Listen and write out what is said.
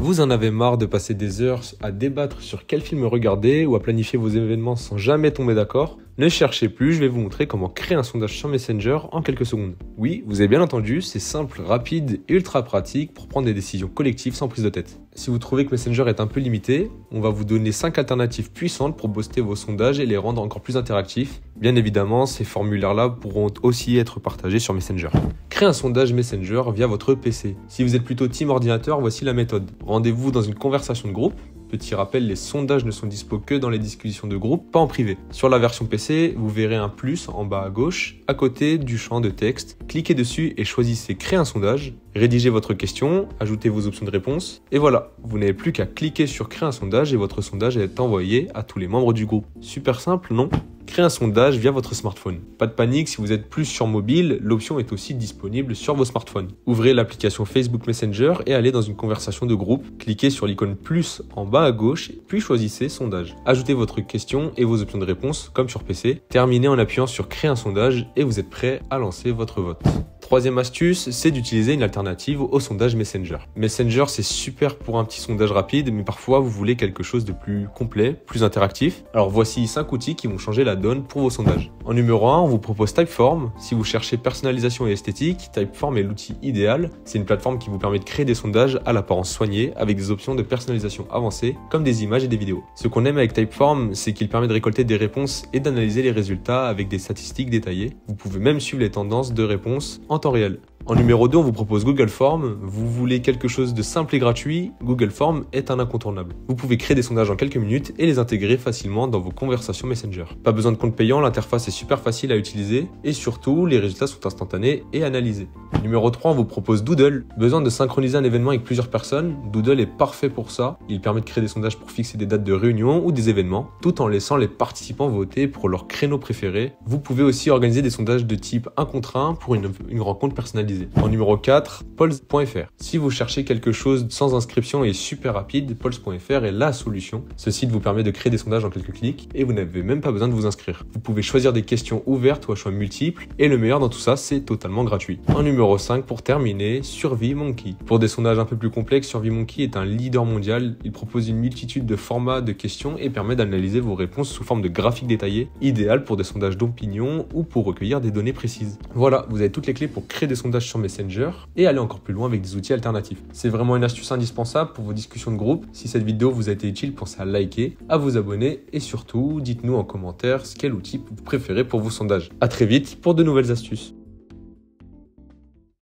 Vous en avez marre de passer des heures à débattre sur quel film regarder ou à planifier vos événements sans jamais tomber d'accord? Ne cherchez plus, je vais vous montrer comment créer un sondage sur Messenger en quelques secondes. Oui, vous avez bien entendu, c'est simple, rapide et ultra pratique pour prendre des décisions collectives sans prise de tête. Si vous trouvez que Messenger est un peu limité, on va vous donner 5 alternatives puissantes pour booster vos sondages et les rendre encore plus interactifs. Bien évidemment, ces formulaires-là pourront aussi être partagés sur Messenger. Créez un sondage Messenger via votre PC. Si vous êtes plutôt team ordinateur, voici la méthode. Rendez-vous dans une conversation de groupe. Petit rappel, les sondages ne sont dispo que dans les discussions de groupe, pas en privé. Sur la version PC, vous verrez un plus en bas à gauche, à côté du champ de texte. Cliquez dessus et choisissez Créer un sondage. Rédigez votre question, ajoutez vos options de réponse. Et voilà, vous n'avez plus qu'à cliquer sur Créer un sondage et votre sondage est envoyé à tous les membres du groupe. Super simple, non ? Créez un sondage via votre smartphone. Pas de panique, si vous êtes plus sur mobile, l'option est aussi disponible sur vos smartphones. Ouvrez l'application Facebook Messenger et allez dans une conversation de groupe. Cliquez sur l'icône plus en bas à gauche, puis choisissez sondage. Ajoutez votre question et vos options de réponse, comme sur PC. Terminez en appuyant sur Créer un sondage et vous êtes prêt à lancer votre vote. Troisième astuce, c'est d'utiliser une alternative au sondage Messenger. Messenger, c'est super pour un petit sondage rapide, mais parfois vous voulez quelque chose de plus complet, plus interactif. Alors voici 5 outils qui vont changer la donne pour vos sondages. En numéro 1, on vous propose Typeform. Si vous cherchez personnalisation et esthétique, Typeform est l'outil idéal. C'est une plateforme qui vous permet de créer des sondages à l'apparence soignée avec des options de personnalisation avancées, comme des images et des vidéos. Ce qu'on aime avec Typeform, c'est qu'il permet de récolter des réponses et d'analyser les résultats avec des statistiques détaillées. Vous pouvez même suivre les tendances de réponses en temps réel. En numéro 2, on vous propose Google Forms. Vous voulez quelque chose de simple et gratuit, Google Forms est un incontournable. Vous pouvez créer des sondages en quelques minutes et les intégrer facilement dans vos conversations Messenger. Pas besoin de compte payant, l'interface est super facile à utiliser et surtout, les résultats sont instantanés et analysés. Numéro 3, on vous propose Doodle. Besoin de synchroniser un événement avec plusieurs personnes, Doodle est parfait pour ça. Il permet de créer des sondages pour fixer des dates de réunion ou des événements, tout en laissant les participants voter pour leur créneau préféré. Vous pouvez aussi organiser des sondages de type 1 contre 1 pour une rencontre personnalisée. En numéro 4, Polls.fr. Si vous cherchez quelque chose sans inscription et super rapide, Polls.fr est la solution. Ce site vous permet de créer des sondages en quelques clics et vous n'avez même pas besoin de vous inscrire. Vous pouvez choisir des questions ouvertes ou à choix multiples et le meilleur dans tout ça, c'est totalement gratuit. En numéro 5, pour terminer, SurveyMonkey. Pour des sondages un peu plus complexes, SurveyMonkey est un leader mondial. Il propose une multitude de formats de questions et permet d'analyser vos réponses sous forme de graphiques détaillés, idéal pour des sondages d'opinion ou pour recueillir des données précises. Voilà, vous avez toutes les clés pour créer des sondages sur Messenger et aller encore plus loin avec des outils alternatifs. C'est vraiment une astuce indispensable pour vos discussions de groupe. Si cette vidéo vous a été utile, pensez à liker, à vous abonner et surtout, dites-nous en commentaire quel outil vous préférez pour vos sondages. À très vite pour de nouvelles astuces.